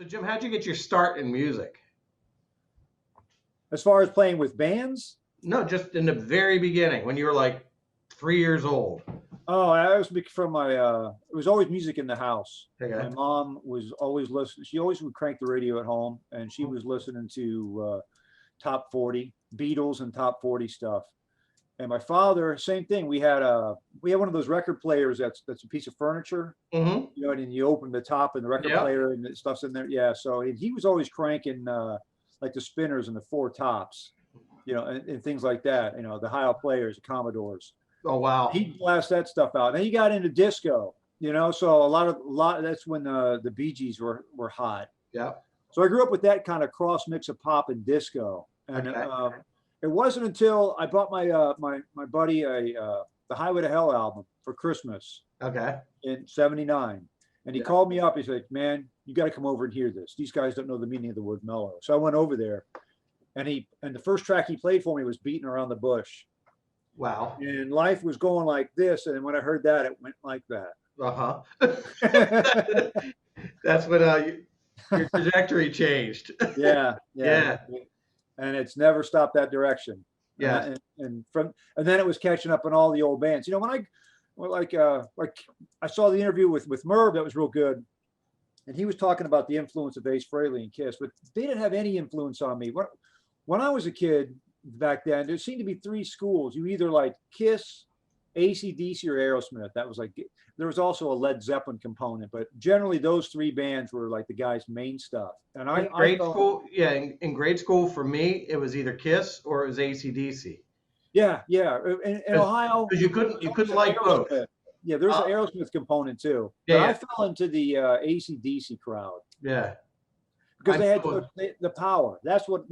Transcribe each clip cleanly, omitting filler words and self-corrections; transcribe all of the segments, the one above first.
Jim, how'd you get your start in music? As far as playing with bands, No, just in the very beginning when you were like 3 years old. oh, I was from my. It was always music in the house. My Okay. mom was always listening. She always would crank the radio at home, and she was listening to top 40 Beatles and top 40 stuff. And my father, same thing. We had one of those record players that's a piece of furniture, Mm-hmm. and then you open the top and the record Yep. player and the stuff's in there. Yeah, so he was always cranking like the spinners and the four tops, and things like that. The Heil players, the Commodores. Oh wow. He'd blast that stuff out. Then he got into disco, so a lot that's when the Bee Gees were hot. Yep. So I grew up with that kind of cross mix of pop and disco. And Okay. it wasn't until I bought my buddy the Highway to Hell album for Christmas Okay. in '79. And he Yeah. called me up. He's like, "Man, you got to come over and hear this. These guys don't know the meaning of the word mellow." So I went over there, and the first track he played for me was "Beating Around the Bush." Wow. And life was going like this. And when I heard that, it went like that. Uh-huh. That's when your trajectory changed. Yeah, Yeah. and it's never stopped that direction. Yeah. And then it was catching up on all the old bands. Like I saw the interview with Merv that was real good, and he was talking about the influence of Ace Frehley and Kiss, but they didn't have any influence on me. When I was a kid back then, there seemed to be three schools. You either like Kiss, AC/DC, or Aerosmith. That was like there was also a Led Zeppelin component, but generally those three bands were like the guys' main stuff. And In grade school, yeah, in grade school for me, it was either Kiss or it was AC/DC. Yeah. In Ohio, Because you couldn't like both. Yeah, there's an Aerosmith component too. Yeah, But I yeah. fell into the AC/DC crowd Yeah. because they had I- the power. That's what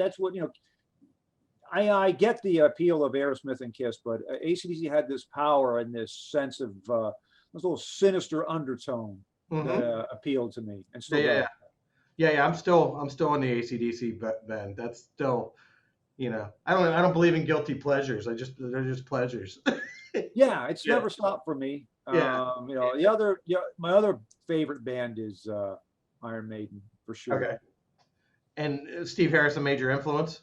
I get the appeal of Aerosmith and Kiss, but AC/DC had this power and this sense of this little sinister undertone Mhm. that appealed to me, and still Yeah. does. Yeah. I'm still in the AC/DC band. That's still, I don't believe in guilty pleasures. They're just pleasures. Yeah, it's Yeah. never stopped for me. Yeah. My other favorite band is Iron Maiden for sure. Okay. And Steve Harris a major influence?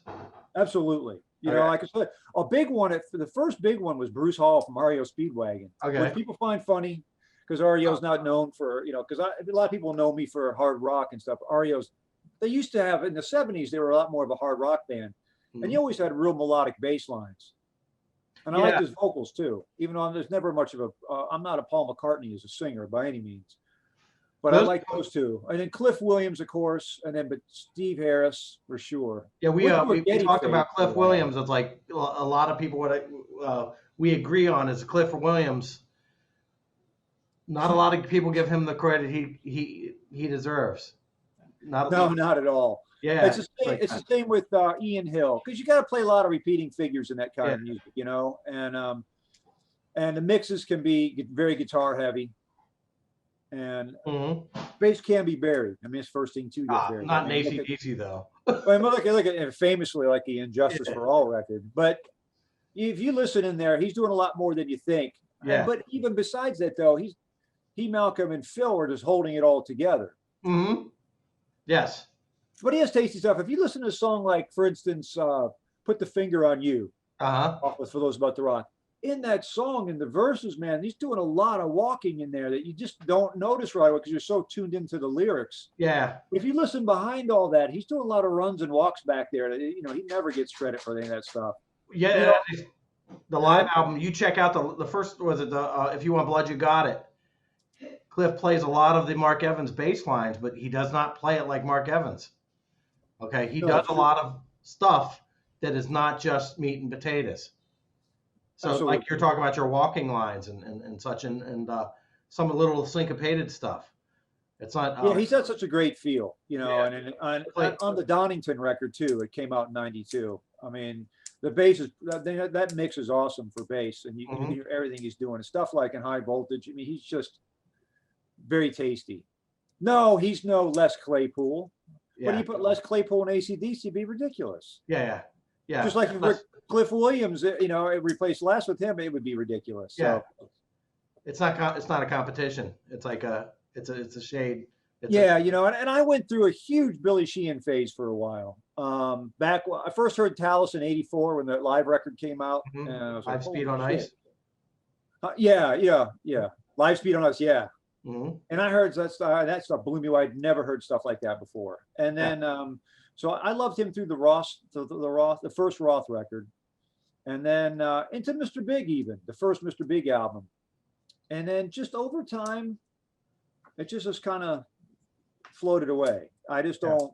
Absolutely. Okay. Like I said, a big one. The first big one was Bruce Hall from REO Speedwagon, Okay. which people find funny because REO's not known for, because a lot of people know me for hard rock and stuff. REO's, they used to have in the '70s, they were a lot more of a hard rock band, and you always had real melodic bass lines. And I Yeah. like his vocals too, even though there's never much of I'm not a Paul McCartney as a singer by any means, but I like those two. And then Cliff Williams, of course, but Steve Harris for sure. Yeah, we Went through a we Getty talked phase about for a Cliff while. Williams. It's like a lot of people we agree on is Cliff Williams. Not a lot of people give him the credit he deserves. No, not at all. Yeah. It's the same with Ian Hill, because you got to play a lot of repeating figures in that kind of music, and the mixes can be very guitar heavy, and bass can be buried. I mean, it's first thing to get buried. Not in AC/DC though. I mean, look at famously like the Injustice for All record, but if you listen in there, he's doing a lot more than you think. Yeah. But even besides that, though, Malcolm, and Phil are just holding it all together. Mm-hmm. Yes. But he has tasty stuff. If you listen to a song like, for instance, "Put the Finger on You," for those about the rock, in that song, in the verses, man, he's doing a lot of walking in there that you just don't notice right away because you're so tuned into the lyrics. Yeah. If you listen behind all that, he's doing a lot of runs and walks back there. He never gets credit for any of that stuff. Yeah. The live album, you check out the first, was it the If You Want Blood, You Got It. Cliff plays a lot of the Mark Evans bass lines, but he does not play it like Mark Evans. Okay, he does a lot of stuff that is not just meat and potatoes. So Absolutely. like you're talking about your walking lines and such, and some little syncopated stuff. It's not. Yeah, he's had such a great feel, Yeah. and on the Donington record too. It came out in '92. I mean, the bass that mix is awesome for bass, and you can hear everything he's doing. And stuff like in High Voltage. I mean, he's just very tasty. No, he's no Les Claypool. Yeah. But you put Les Claypool in AC/DC, it'd be ridiculous. Yeah. Just like if Cliff Williams, it replaced Les with him, it would be ridiculous. Yeah. So It's not a competition. It's like it's a shade. It's a Yeah, and I went through a huge Billy Sheehan phase for a while. Back when I first heard Talus in '84 when the live record came out, and I was like, 5 speed holy on shit. ice. Yeah. Live Speed on Us, yeah. Hmm. And I heard that stuff blew me away. I'd never heard stuff like that before. And Yeah. then, so I loved him through the Roth, the first Roth record, and then into Mr. Big, even the first Mr. Big album. And then just over time, it just kind of floated away. I just Yeah. don't.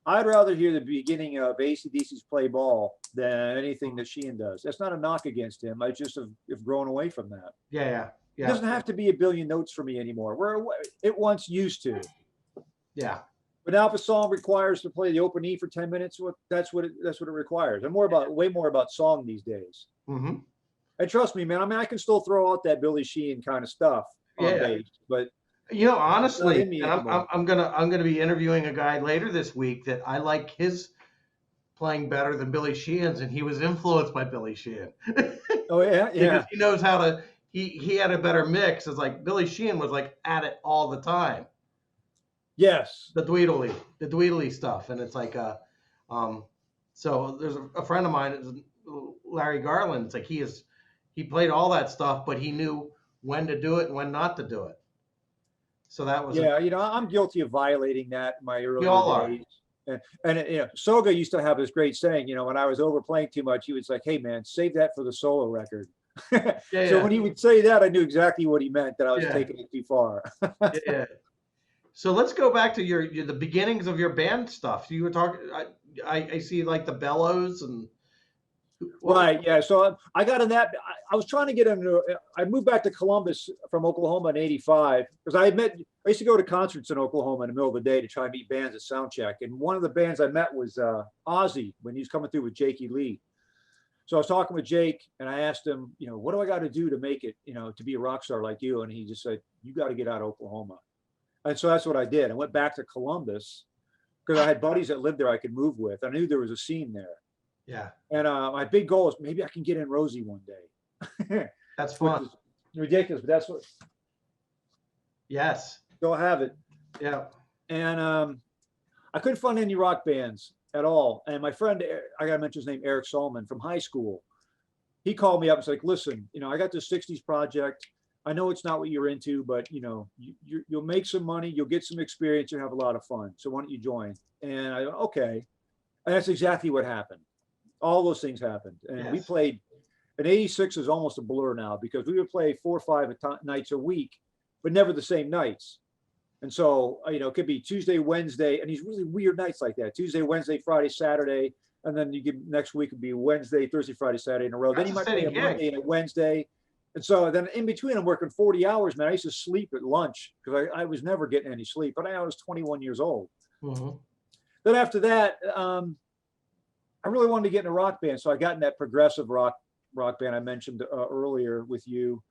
I'd rather hear the beginning of AC/DC's Play Ball than anything that Sheehan does. That's not a knock against him. I just have grown away from that. Yeah. It doesn't have to be a billion notes for me anymore. Where it once used to. Yeah. But now if a song requires to play the open E for 10 minutes, that's what it requires. I'm way more about song these days. Hmm. And trust me, man, I mean, I can still throw out that Billy Sheehan kind of stuff on Yeah. bass, but Honestly, in me and anymore. I'm gonna be interviewing a guy later this week that I like his playing better than Billy Sheehan's, and he was influenced by Billy Sheehan. Oh yeah, Because yeah. he knows how to. He had a better mix. It's like Billy Sheehan was like at it all the time. Yes. The dweedly stuff, and it's like So there's a friend of mine, Larry Garland. It's like he played all that stuff, but he knew when to do it and when not to do it. So that was Yeah, I'm guilty of violating that in my we earlier all are. days. And Soga used to have this great saying, when I was overplaying too much, he was like, "Hey man, save that for the solo record." So when he would say that, I knew exactly what he meant, that I was Yeah. taking it too far. Yeah. So let's go back to the beginnings of your band stuff. You were talking. I see like the bellows and. Right. Yeah. So I got in that. I was trying to get into. I moved back to Columbus from Oklahoma in '85 because I used to go to concerts in Oklahoma in the middle of the day to try and meet bands at soundcheck. And one of the bands I met was Ozzy when he was coming through with Jakey Lee. So I was talking with Jake and I asked him, what do I got to do to make it, to be a rock star like you? And he just said, you got to get out of Oklahoma. And so that's what I did. I went back to Columbus because I had buddies that lived there I could move with. I knew there was a scene there. Yeah. And my big goal is maybe I can get in Rosie one day. That's fun. Ridiculous, but that's what. Yes. Go have it. Yeah. And I couldn't find any rock bands at all. And my friend, I gotta mention his name, Eric Solomon from high school. He called me up and was like, "Listen, I got this '60s project. I know it's not what you're into, but you'll make some money, you'll get some experience, you'll have a lot of fun. So why don't you join?" And I go, okay. And that's exactly what happened. All those things happened. And we played, and '86 is almost a blur now because we would play 4 or 5 nights a week, but never the same nights. And so, it could be Tuesday, Wednesday, and these really weird nights like that. Tuesday, Wednesday, Friday, Saturday. And then next week would be Wednesday, Thursday, Friday, Saturday in a row. Then you might play a Monday and a Wednesday. And so then in between, I'm working 40 hours, man. I used to sleep at lunch because I was never getting any sleep, but I was 21 years old. Mm-hmm. Then after that, I really wanted to get in a rock band. So I got in that progressive rock band I mentioned earlier with you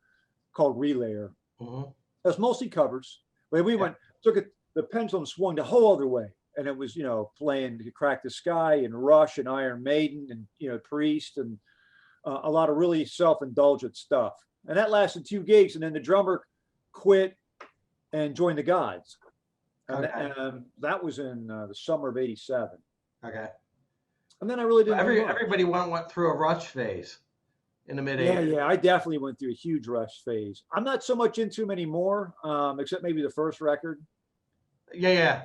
called Relayer. Mm-hmm. It was mostly covers. But we took it, the pendulum swung the whole other way. And it was, playing Crack the Sky and Rush and Iron Maiden and, Priest and a lot of really self-indulgent stuff. And that lasted 2 gigs. And then the drummer quit and joined the Gods. And that was in the summer of '87. Okay. And then I really didn't. Everybody went through a Rush phase in the mid '80s. Yeah. I definitely went through a huge Rush phase. I'm not so much into them anymore, except maybe the first record. Yeah.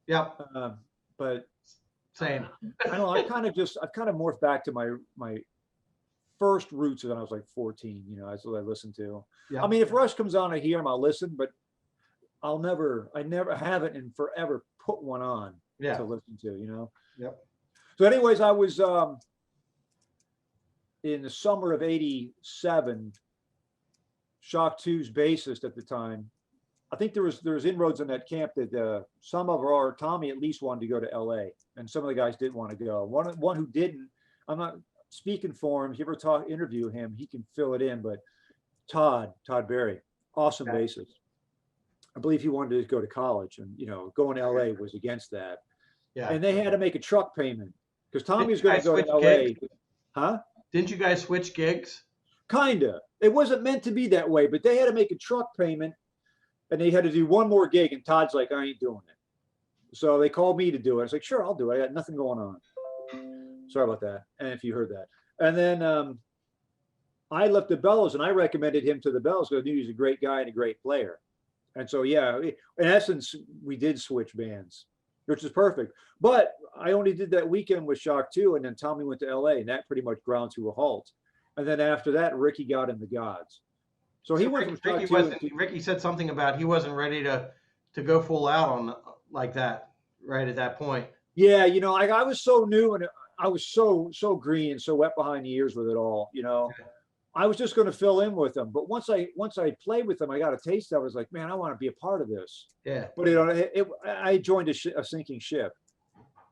Yep. But same. I don't know. I've kind of morphed back to my first roots when I was like 14. That's what I listened to. Yep. I mean, if Rush comes on, I hear him, I'll listen, but I never haven't and forever put one on to listen to. Yep. So anyways, I was in the summer of '87, Shock 2's bassist at the time. I think there was inroads in that camp that some of our Tommy at least wanted to go to LA, and some of the guys didn't want to go. One who didn't, I'm not speaking for him. If you ever interview him, he can fill it in. But Todd Berry, awesome bassist. I believe he wanted to go to college, and going to LA was against that. Yeah. And they had to make a truck payment because Tommy was going to go to LA. Gigs? Huh? Didn't you guys switch gigs? Kinda. It wasn't meant to be that way, but they had to make a truck payment. and they had to do one more gig, and Todd's like, I ain't doing it. So they called me to do it. I was like, sure, I'll do it. I got nothing going on. Sorry about that. And if you heard that. And then I left the Bellows, and I recommended him to the Bellows because I knew he was a great guy and a great player. And so, yeah, in essence, we did switch bands, which is perfect. But I only did that weekend with Shock 2, and then Tommy went to LA, and that pretty much ground to a halt. And then after that, Ricky got in the Gods. So he went from Shock 2. Ricky said something about he wasn't ready to go full out on like that right at that point. Yeah, I was so new, and I was so green and so wet behind the ears with it all. I was just going to fill in with them. But once I played with them, I got a taste. I was like, man, I want to be a part of this. Yeah. But I joined a sinking ship.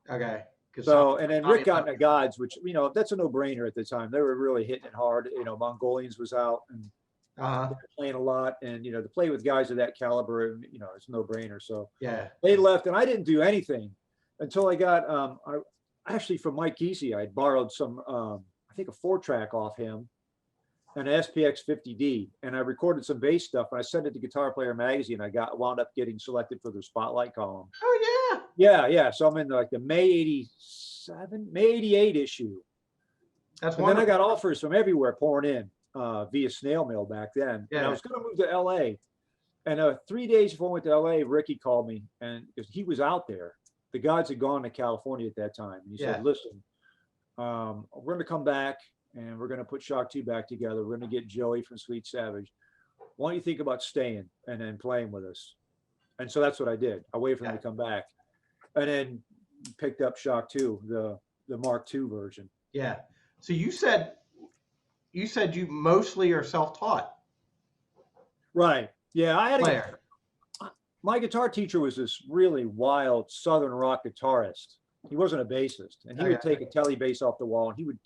Okay. So, and then Rick got in the Gods, which, that's a no-brainer at the time. They were really hitting it hard. Mongolians was out and they were playing a lot. And, to play with guys of that caliber, it's a no-brainer. So yeah, they left, and I didn't do anything until I got, actually from Mike Giese, I borrowed some, I think a 4-track off him, an SPX 50D, and I recorded some bass stuff, and I sent it to Guitar Player Magazine. I wound up getting selected for their Spotlight column. Oh yeah. Yeah. So I'm in like the May 88 issue. That's wonderful. Then I got offers from everywhere pouring in via snail mail back then. Yeah. And I was going to move to LA. And 3 days before I went to LA, Ricky called me, and because he was out there, the Gods had gone to California at that time. And he said, listen, we're going to come back, and we're going to put Shock 2 back together. We're going to get Joey from Sweet Savage. Why don't you think about staying and then playing with us? And so that's what I did. I waited for him to come back, and then picked up Shock 2, the Mark II version. Yeah. So you said you mostly are self-taught. Right. Yeah. I had my guitar teacher was this really wild Southern rock guitarist. He wasn't a bassist, and he would take a telly bass off the wall, and he would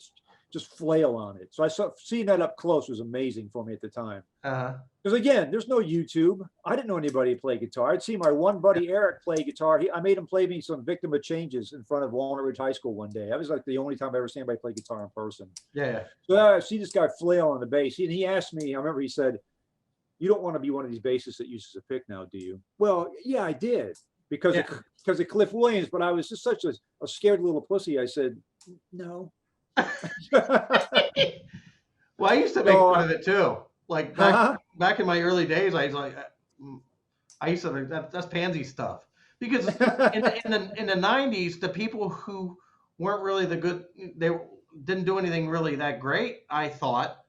just flail on it. So seeing that up close was amazing for me at the time. Because again, there's no YouTube. I didn't know anybody play guitar. I'd see my one buddy Eric play guitar. I made him play me some Victim of Changes in front of Walnut Ridge High School one day. That was like the only time I ever seen anybody play guitar in person. Yeah. So I see this guy flail on the bass. And he asked me, I remember he said, you don't want to be one of these bassists that uses a pick now, do you? Well, yeah, I did. Because of Cliff Williams, but I was just such a scared little pussy. I said, no. Well, I used to make fun of it too. Like back in my early days, I was like, I used to think that's pansy stuff. Because in the 90s, the people who weren't really they didn't do anything really that great, I thought,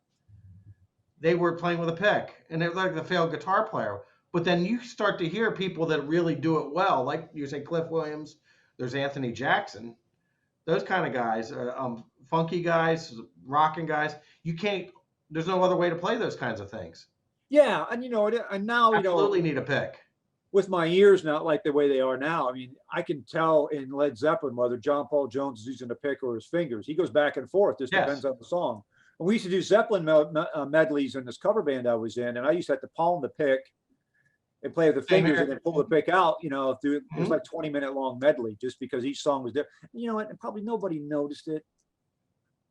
they were playing with a pick, and they're like the failed guitar player. But then you start to hear people that really do it well, like you say Cliff Williams, there's Anthony Jackson, those kind of guys, funky guys, rocking guys. There's no other way to play those kinds of things. Yeah, and and now absolutely need a pick. With my ears not like the way they are now. I mean, I can tell in Led Zeppelin whether John Paul Jones is using a pick or his fingers. He goes back and forth. Just depends on the song. And we used to do Zeppelin medleys in this cover band I was in, and I used to have to palm the pick and play with the fingers and then pull the pick out, it was like 20-minute long medley just because each song was different. And probably nobody noticed it.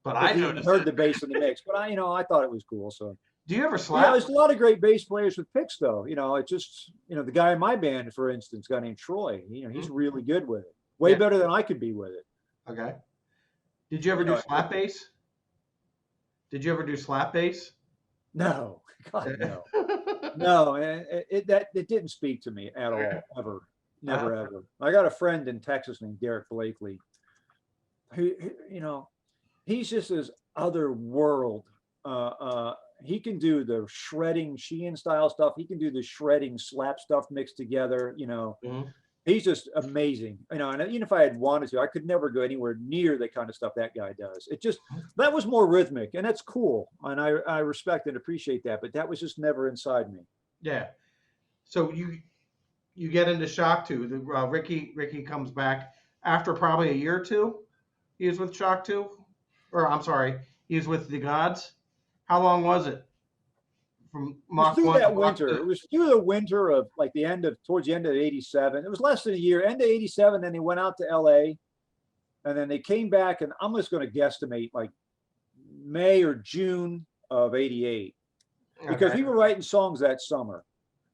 But I noticed heard the bass in the mix. But I thought it was cool. So do you ever slap? Yeah, there's a lot of great bass players with picks though. It's just, the guy in my band, for instance, a guy named Troy, he's really good with it. Way better than I could be with it. Okay. Did you ever do slap bass? Did you ever do slap bass? No. God, no. No, it didn't speak to me at all, ever, never, ever. I got a friend in Texas named Derek Blakely, who, he's just this other world. He can do the shredding Sheehan style stuff. He can do the shredding slap stuff mixed together. He's just amazing. And even if I had wanted to, I could never go anywhere near the kind of stuff that guy does. That was more rhythmic, and that's cool. And I respect and appreciate that, but that was just never inside me. Yeah. So you get into Shock 2. Ricky comes back after probably a year or two. He was with Shock 2, or I'm sorry, he was with the Gods. How long was it? From Mach 1 that winter. It was through the winter of like towards the end of '87. It was less than a year. End of '87. Then they went out to LA, and then they came back. And I'm just going to guesstimate like May or June of '88, because we were writing songs that summer.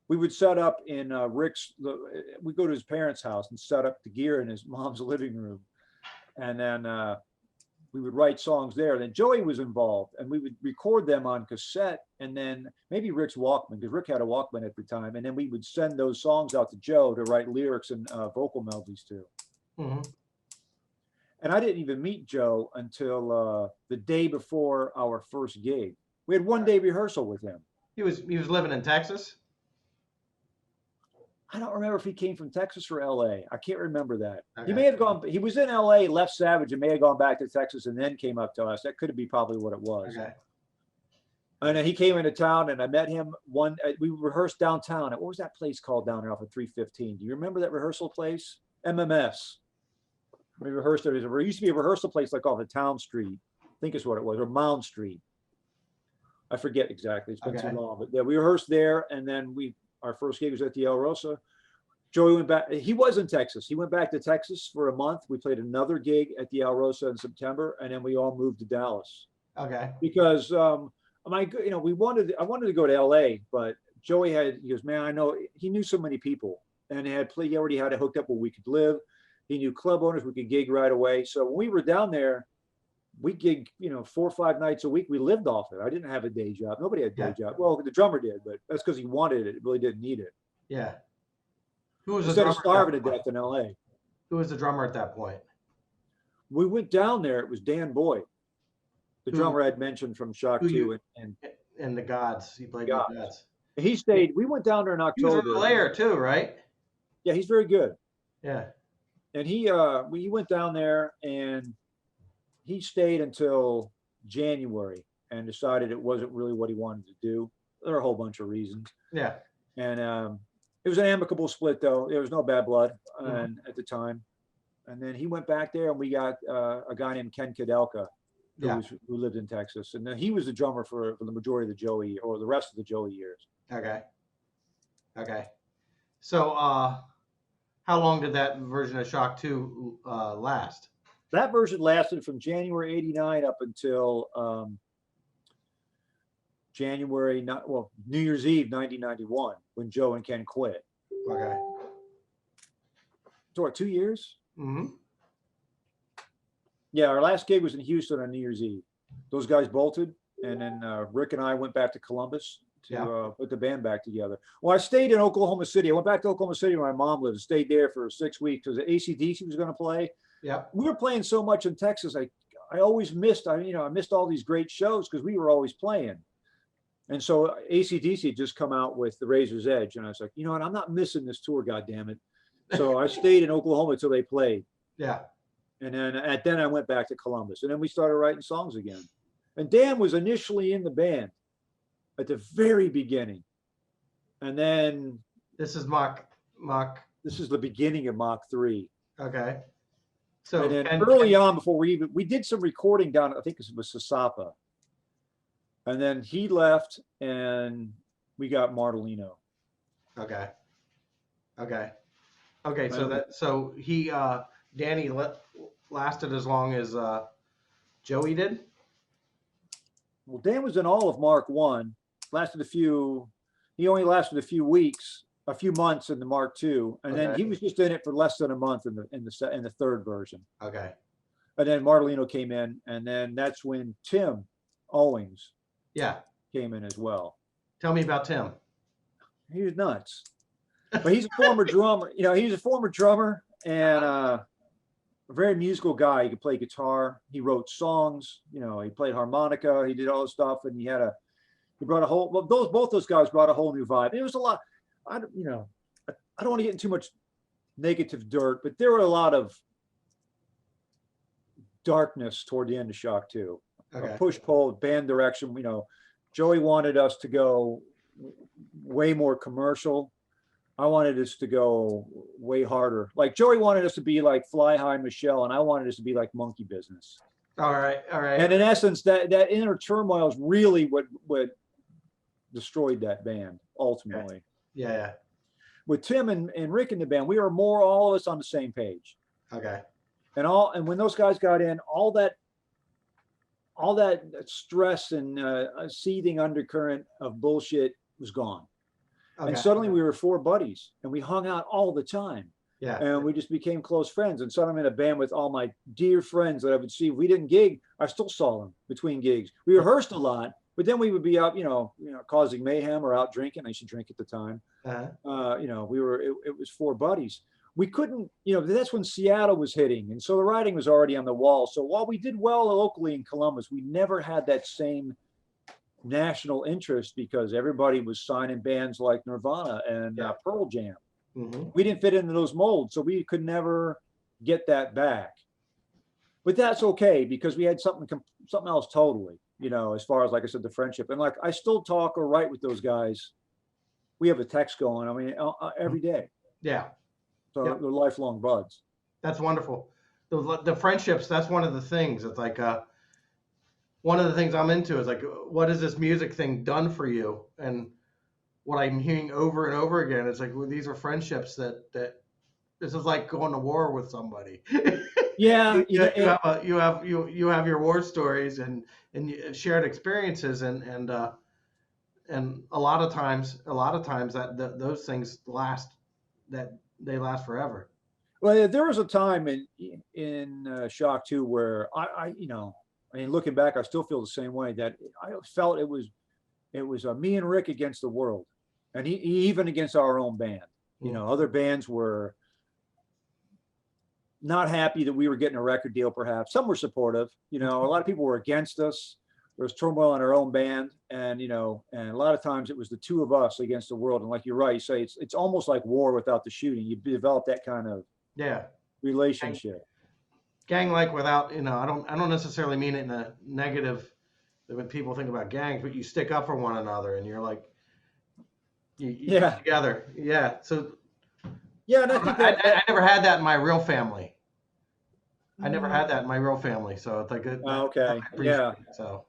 we would set up in we go to his parents' house and set up the gear in his mom's living room. And then we would write songs there. Then Joey was involved, and we would record them on cassette, and then maybe Rick's Walkman, because Rick had a Walkman at the time. And then we would send those songs out to Joe to write lyrics and vocal melodies to. Mm-hmm. And I didn't even meet Joe until the day before our first gig. We had 1 day rehearsal with him. He was living in Texas. I don't remember if he came from Texas or LA. I can't remember that. Okay. He may have gone, he was in LA, left Savage, and may have gone back to Texas and then came up to us. That could be probably what it was. Okay. And then he came into town, and I met him we rehearsed downtown. What was that place called down there off of 315? Do you remember that rehearsal place? MMS. We rehearsed there. There used to be a rehearsal place like off of Town Street. I think is what it was, or Mound Street. I forget exactly. It's been too long. But yeah, we rehearsed there, and then our first gig was at the El Rosa. Joey went back. He was in Texas. He went back to Texas for a month. We played another gig at the El Rosa in September, and then we all moved to Dallas. Okay. Because I wanted to go to LA, but Joey he goes, man, I know, he knew so many people, and he already had it hooked up where we could live. He knew club owners, we could gig right away. So when we were down there, we gig, 4 or 5 nights a week. We lived off it. I didn't have a day job. Nobody had a day job. Well, the drummer did, but that's because he wanted it. It really didn't need it. Yeah. Who was Instead of starving to death in LA. Who was the drummer at that point? We went down there. It was Dan Boyd, the drummer I'd mentioned from Shock 2 and the Gods. He played with the Gods. He stayed. We went down there in October. He was a layer too, right? Yeah, he's very good. Yeah. And he went down there, and he stayed until January and decided it wasn't really what he wanted to do. There are a whole bunch of reasons. Yeah. And it was an amicable split, though. There was no bad blood at the time. And then he went back there, and we got a guy named Ken Kudelka, who lived in Texas. And then he was the drummer for the majority of the Joey, or the rest of the Joey years. Okay. So how long did that version of Shock 2 last? That version lasted from January '89 up until New Year's Eve 1991, when Joe and Ken quit. Okay. So what, 2 years? Mm-hmm. Yeah, our last gig was in Houston on New Year's Eve. Those guys bolted, and then Rick and I went back to Columbus to put the band back together. Well, I stayed in Oklahoma City. I went back to Oklahoma City where my mom lives. Stayed there for 6 weeks because AC/DC was going to play. Yeah. We were playing so much in Texas. I always missed. I missed all these great shows because we were always playing. And so AC/DC had just come out with The Razor's Edge, and I was like, you know what? I'm not missing this tour, goddammit. So I stayed in Oklahoma until they played. Yeah. And then I went back to Columbus, and then we started writing songs again. And Dan was initially in the band at the very beginning, and then this is Mach. This is the beginning of Mach 3. Okay. So and then early on, before we did some recording down, I think it was Sasapa, and then he left, and we got Martellino. Okay. So he Danny lasted as long as Joey did. Well, Dan was in all of Mark 1. He only lasted a few weeks, a few months in the Mark 2, and then he was just in it for less than a month in the third version. Okay. And then Martellino came in, and then that's when Tim Owings came in as well. Tell me about Tim. He was nuts. But he's a former drummer. He's a former drummer and a very musical guy. He could play guitar. He wrote songs. He played harmonica. He did all this stuff, and he brought a whole. Well, both those guys brought a whole new vibe. It was a lot. I don't want to get into too much negative dirt, but there were a lot of darkness toward the end of Shock 2. Okay. A push-pull, band direction. Joey wanted us to go way more commercial. I wanted us to go way harder. Like Joey wanted us to be like Fly High Michelle, and I wanted us to be like Monkey Business. All right. And in essence, that inner turmoil is really what destroyed that band ultimately. Okay. Yeah. With Tim and Rick in the band, we were more all of us on the same page. Okay. And when those guys got in, all that stress and a seething undercurrent of bullshit was gone. And Okay. suddenly we were four buddies and we hung out all the time. Yeah. And we just became close friends. And suddenly I'm in a band with all my dear friends that I would see. If we didn't gig, I still saw them between gigs. We rehearsed a lot, but then we would be out, causing mayhem or out drinking. I used to drink at the time. It was four buddies. We couldn't, that's when Seattle was hitting. And so the writing was already on the wall. So while we did well locally in Columbus, we never had that same national interest because everybody was signing bands like Nirvana and Pearl Jam. Mm-hmm. We didn't fit into those molds, so we could never get that back. But that's okay because we had something else totally, as far as, like I said, the friendship. And like I still talk or write with those guys. We have a text going, I mean, every day. Yeah. So they're lifelong buds. That's wonderful. The friendships, that's one of the things. It's like one of the things I'm into is like, what has this music thing done for you? And what I'm hearing over and over again is like, well, these are friendships that this is like going to war with somebody. Yeah, you have your war stories and shared experiences and a lot of times that those things last forever. Well, there was a time in Shock 2 where I looking back, I still feel the same way, that I felt it was me and Rick against the world, and even against our own band. Other bands were not happy that we were getting a record deal. Perhaps some were supportive. A lot of people were against us. There was turmoil in our own band, and a lot of times it was the two of us against the world. And like you're right, you say it's almost like war without the shooting. You develop that kind of relationship. Gang-like without, I don't necessarily mean it in a negative when people think about gangs, but you stick up for one another and you're like, you get together. Yeah. So and I think I never had that in my real family. I never had that in my real family. So it's like, okay. Yeah. So.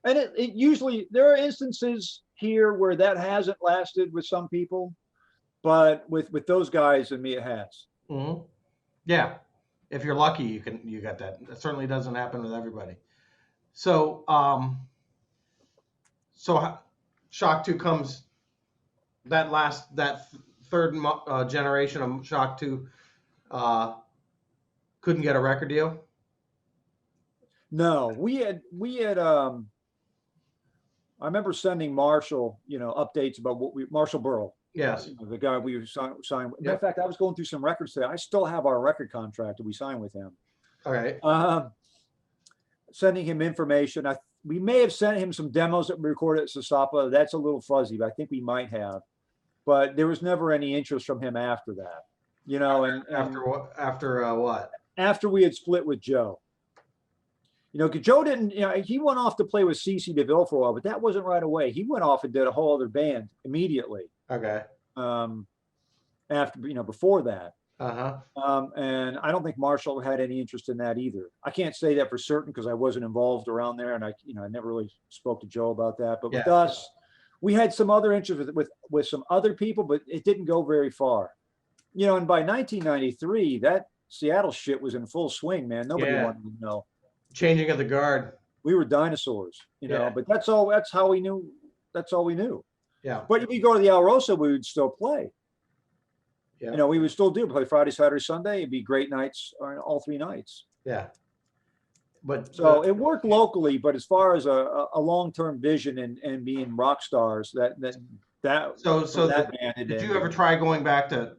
And it usually, there are instances here where that hasn't lasted with some people, but with those guys and me, it has. Mm-hmm. Yeah. If you're lucky, you got that. It certainly doesn't happen with everybody. So, Shock 2 comes, that third generation of Shock 2 couldn't get a record deal. No, we had I remember sending Marshall, updates about Marshall Burrell. Yes. The guy we signed. Matter of fact, I was going through some records today. I still have our record contract that we signed with him. All right. Sending him information. We may have sent him some demos that we recorded at Sasapa. That's a little fuzzy, but I think we might have. But there was never any interest from him after that. After what? After we had split with Joe. Because Joe didn't, he went off to play with CeCe DeVille for a while, but that wasn't right away. He went off and did a whole other band immediately. Okay. Before that. Uh-huh. And I don't think Marshall had any interest in that either. I can't say that for certain because I wasn't involved around there, and I never really spoke to Joe about that. But with us, we had some other interest with some other people, but it didn't go very far. And by 1993, that Seattle shit was in full swing, man. Nobody wanted to know. Changing of the guard. We were dinosaurs, but that's how we knew. That's all we knew. Yeah. But if you go to the Alrosa, we would still play. Yeah. We would still play Friday, Saturday, Sunday. It'd be great nights, all 3 nights. Yeah. But so it worked locally, but as far as a long-term vision and being rock stars, that did you ever try going back to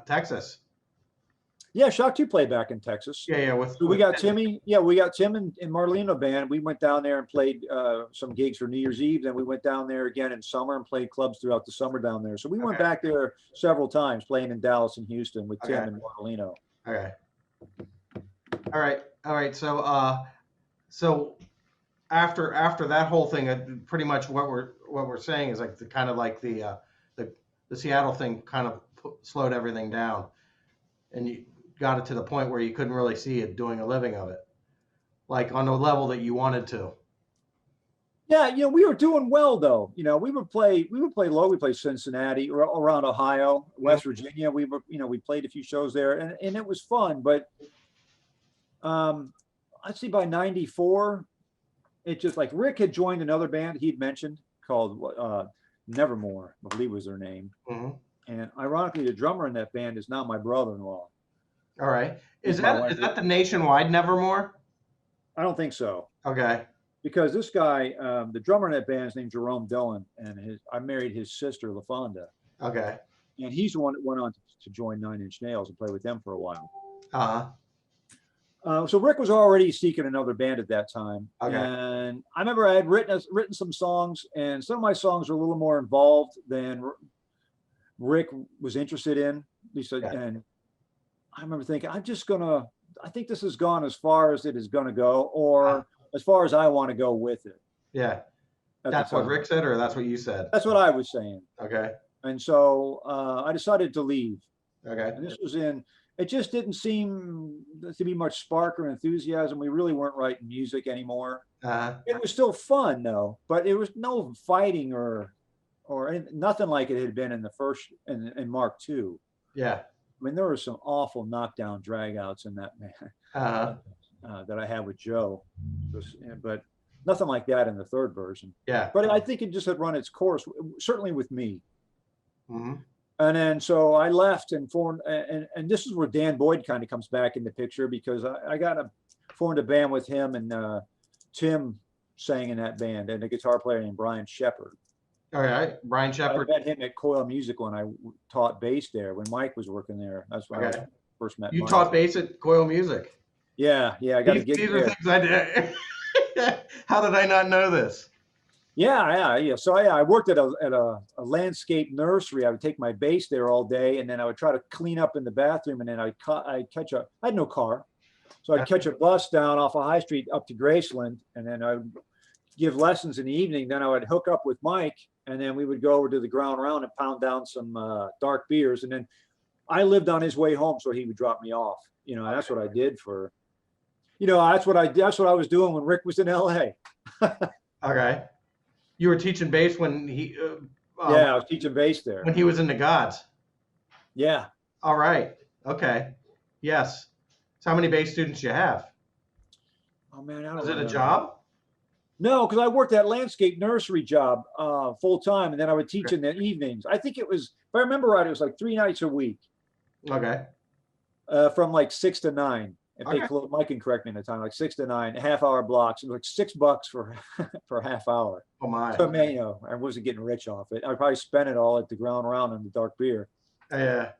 Texas? Yeah, Shock 2 played back in Texas. Yeah. We got Timmy. Yeah, we got Tim and Marleno band. We went down there and played some gigs for New Year's Eve. Then we went down there again in summer and played clubs throughout the summer down there. So we went back there several times, playing in Dallas and Houston with Tim and Marleno. Okay. All right. So after that whole thing, pretty much what we're saying is like the Seattle thing kind of slowed everything down, and you got it to the point where you couldn't really see it doing a living of it, like on the level that you wanted to. Yeah, we were doing well though. We would play low. We played Cincinnati, around Ohio, West Virginia. We played a few shows there, and it was fun. But I'd say by '94, it just like Rick had joined another band he'd mentioned called Nevermore, I believe was their name. Hmm. And ironically, the drummer in that band is now my brother-in-law. All right. He's Is my that wife. is that the Nationwide Nevermore? I don't think so. Okay. Because this guy, the drummer in that band is named Jerome Dillon, and I married his sister LaFonda, Okay. and he's the one that went on to join Nine Inch Nails and play with them for a while. Uh-huh. So Rick was already seeking another band at that time, Okay. and I remember I had written some songs, and some of my songs were a little more involved than Rick was interested in. At least, and I remember thinking, I think this has gone as far as it is going to go, or as far as I want to go with it. Yeah. That's what Rick said, or that's what you said? That's what I was saying. Okay. And so I decided to leave. Okay. And this was it just didn't seem to be much spark or enthusiasm. We really weren't writing music anymore. It was still fun though, but it was no fighting or nothing like it had been in the first in Mark II. Yeah. I mean, there were some awful knockdown dragouts in that man that I had with Joe, but nothing like that in the third version. Yeah. But I think it just had run its course, certainly with me. Mm-hmm. And then so I left and formed, and this is where Dan Boyd kind of comes back in the picture, because I formed a band with him, and Tim sang in that band, and a guitar player named Brian Shepard. All right, Brian Shepard. I met him at Coil Music when I taught bass there, when Mike was working there. That's when I first met You Mike. taught bass at Coil Music? Yeah, I got a gig These there. are things I did. How did I not know this? Yeah. So I worked at a landscape nursery. I would take my bass there all day, and then I would try to clean up in the bathroom, and then I had no car, so I'd catch a bus down off of High Street up to Graceland, and then I would give lessons in the evening. Then I would hook up with Mike, and then we would go over to the ground round and pound down some dark beers, and then I lived on his way home, so he would drop me off. That's what I did for. That's what I did. That's what I was doing when Rick was in LA. Okay. You were teaching bass when he. I was teaching bass there when he was in the Gods. Yeah. All right. Okay. Yes. So how many bass students you have? Oh man, I don't Was it know. a job? No, because I worked that landscape nursery job full time, and then I would teach in the evenings. I think it was, if I remember right, it was like 3 nights a week. Okay. From like 6 to 9. Mike can correct me in the time, like 6 to 9, half-hour blocks. It was like $6 for a half hour. Oh my! So man, I wasn't getting rich off it. I probably spent it all at the ground round on the dark beer. Yeah.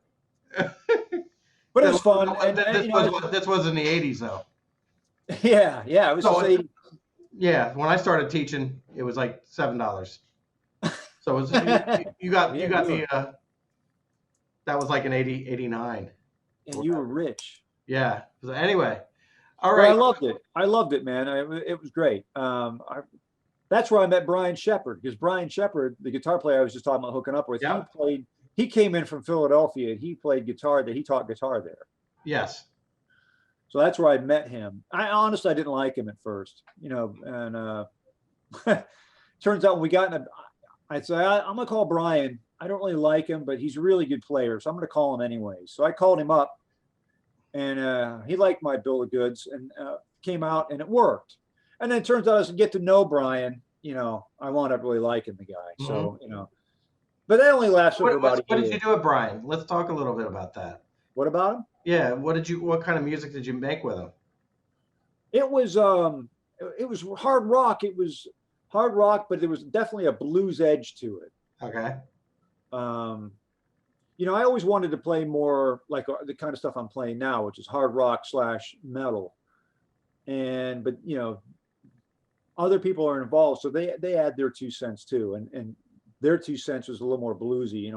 But it was fun. This was in the '80s, though. Yeah, it was. Yeah, when I started teaching, it was like $7. So it was, you got the. That was like an 89. And you were rich. Yeah. So anyway, all right. Well, I loved it, man. It was great. That's where I met Brian Shepard, because Brian Shepard, the guitar player I was just talking about hooking up with, he came in from Philadelphia. He played guitar there. He taught guitar there. Yes. So that's where I met him. I honestly didn't like him at first, and turns out when we got I'd say, I'm gonna call Brian. I don't really like him, but he's a really good player, so I'm gonna call him anyway. So I called him up, and he liked my bill of goods, and came out, and it worked. And then it turns out as I get to know Brian, I wound up really liking the guy. So but that only lasted for about a year. What did you do with Brian? Let's talk a little bit about that. What about him? Yeah, what kind of music did you make with him? It was hard rock. It was hard rock, but there was definitely a blues edge to it. Okay. I always wanted to play more like the kind of stuff I'm playing now, which is hard rock / metal. But other people are involved, so they add their 2 cents too, and their 2 cents was a little more bluesy.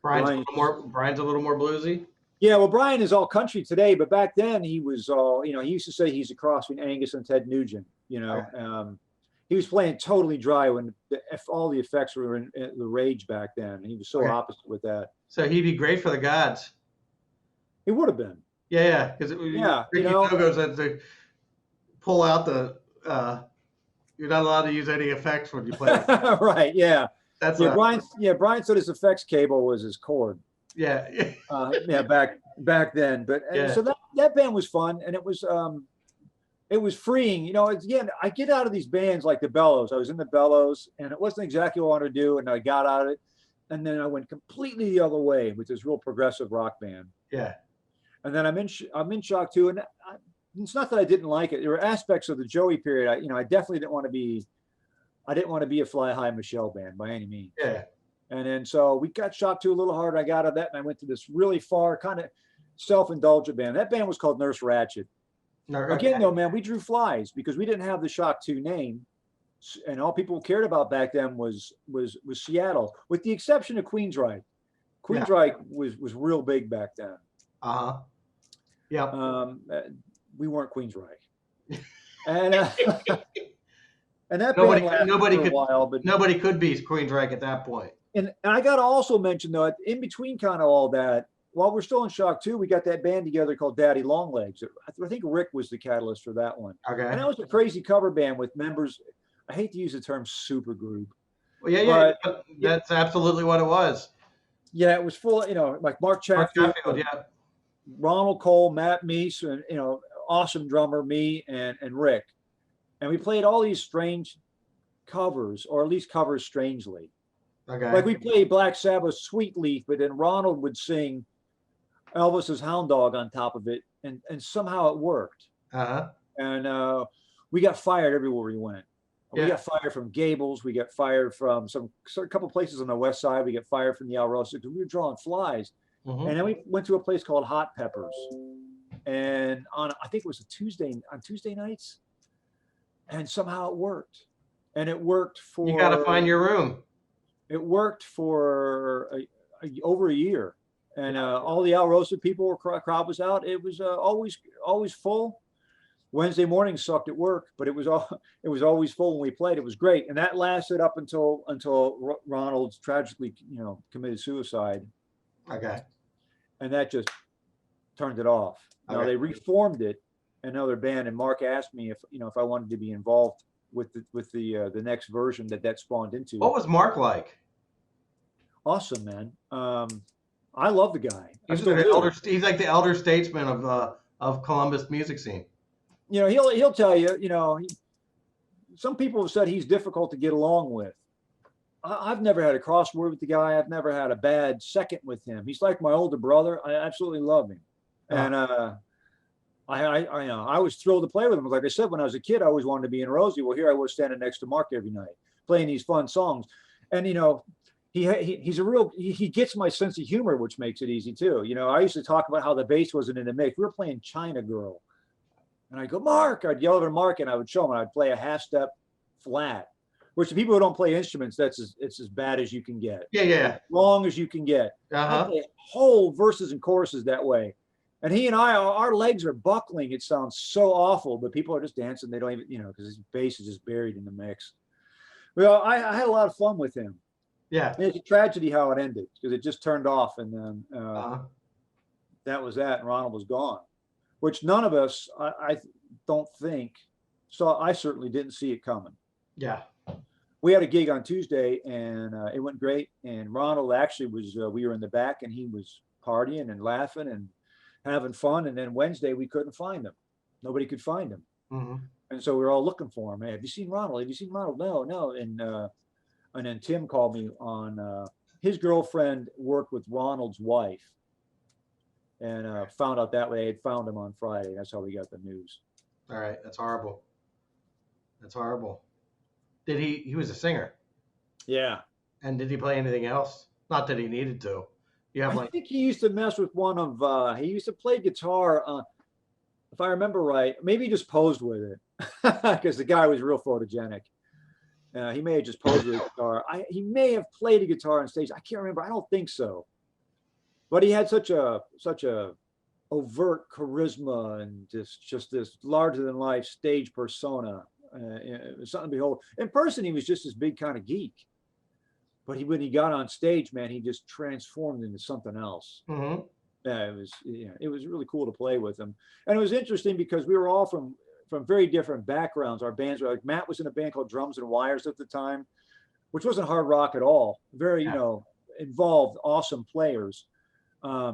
Brian's a little more bluesy. Yeah, well, Brian is all country today, but back then he was all, he used to say he's a cross between Angus and Ted Nugent. He was playing totally dry when all the effects were in the rage back then. He was so opposite with that. So he'd be great for the Gods. He would have been. Yeah, because Ricky Logos had to pull out the. You're not allowed to use any effects when you play. Right. Yeah. That's Brian. Yeah, Brian said his effects cable was his cord. Yeah. Back then. But so that band was fun, and it was it was freeing. Again, I get out of these bands like the Bellows. I was in the Bellows, and it wasn't exactly what I wanted to do, and I got out of it, and then I went completely the other way with this real progressive rock band. Yeah. And then I'm in Shock too, and it's not that I didn't like it. There were aspects of the Joey period. I definitely didn't want to be. I didn't want to be a Fly High Michelle band by any means. Yeah. And then so we got Shock 2 a little harder. I got out of that, and I went to this really far kind of self-indulgent band. That band was called Nurse Ratched. Again, though, man, we drew flies because we didn't have the Shock 2 name, and all people cared about back then was Seattle, with the exception of Queensryche. Queensryche was real big back then. Uh-huh. Yeah. We weren't Queensryche, and and that Nobody, band lasted nobody for a could, while, but nobody could be Queensryche at that point. and I got to also mention though, in between kind of all that, while we're still in Shock 2, we got that band together called Daddy Longlegs. I think Rick was the catalyst for that one. Okay. And that was a crazy cover band with members. I hate to use the term super group. Well, yeah. That's absolutely what it was. Yeah, it was full of, like Mark Chatfield, yeah. Ronald Cole, Matt Meese, and, awesome drummer, me and Rick. And we played all these strange covers, or at least covers strangely. Okay. Like we played Black Sabbath's Sweet Leaf, but then Ronald would sing Elvis's Hound Dog on top of it, and somehow it worked. Uh-huh. And we got fired everywhere we went. We got fired from Gables. We got fired from a couple places on the west side. We got fired from the Alrosa because we were drawing flies. Mm-hmm. And then we went to a place called Hot Peppers, and I think it was on Tuesday nights, and somehow it worked. And it worked for. You got to find your room. It worked for over a year. And all the Alrosa people crowd was out. It was always full. Wednesday morning sucked at work, but it was always full when we played. It was great, and that lasted up until Ronald tragically committed suicide. Okay. And that just turned it off. Okay. Now they reformed it, another band, and Mark asked me if I wanted to be involved with the next version that spawned into. What was Mark like? Awesome, man. I love the guy. He's like the elder statesman of Columbus music scene. He'll tell you. Some people have said he's difficult to get along with. I've never had a crossword with the guy. I've never had a bad second with him. He's like my older brother. I absolutely love him, and I was thrilled to play with him. Like I said, when I was a kid, I always wanted to be in Rosie. Well, here I was standing next to Mark every night, playing these fun songs, and he gets my sense of humor, which makes it easy too. I used to talk about how the bass wasn't in the mix. We were playing China Girl, and I'd go, Mark. I'd yell at Mark, and I would show him. I'd play a half step flat, which the people who don't play instruments, it's as bad as you can get. Yeah. As long as you can get. Uh-huh. I play whole verses and choruses that way. And he and our legs are buckling. It sounds so awful, but people are just dancing. They don't even, because his bass is just buried in the mix. Well, I had a lot of fun with him. Yeah. And it's a tragedy how it ended because it just turned off, and then that was that, and Ronald was gone, which none of us, I don't think, saw. I certainly didn't see it coming. Yeah. We had a gig on Tuesday, and it went great. And Ronald actually was. We were in the back, and he was partying and laughing and having fun. And then Wednesday, we couldn't find him. Nobody could find him. Mm-hmm. And so we were all looking for him. Hey, have you seen Ronald? Have you seen Ronald? No. And then Tim called me on his girlfriend worked with Ronald's wife, and found out that way. They had found him on Friday. That's how we got the news. All right. That's horrible. That's horrible. He was a singer. Yeah. And did he play anything else? Not that he needed to. I think he used to mess with one of, he used to play guitar, if I remember right, maybe he just posed with it because the guy was real photogenic. He may have just posed with a guitar. He may have played a guitar on stage. I can't remember. I don't think so. But he had such a overt charisma and just this larger than life stage persona. It was something to behold. In person, he was just this big kind of geek. But when he got on stage, man, he just transformed into something else. Mm-hmm. It was really cool to play with him. And it was interesting because we were all from very different backgrounds. Our bands were like, Matt was in a band called Drums and Wires at the time, which wasn't hard rock at all. Very, involved, awesome players.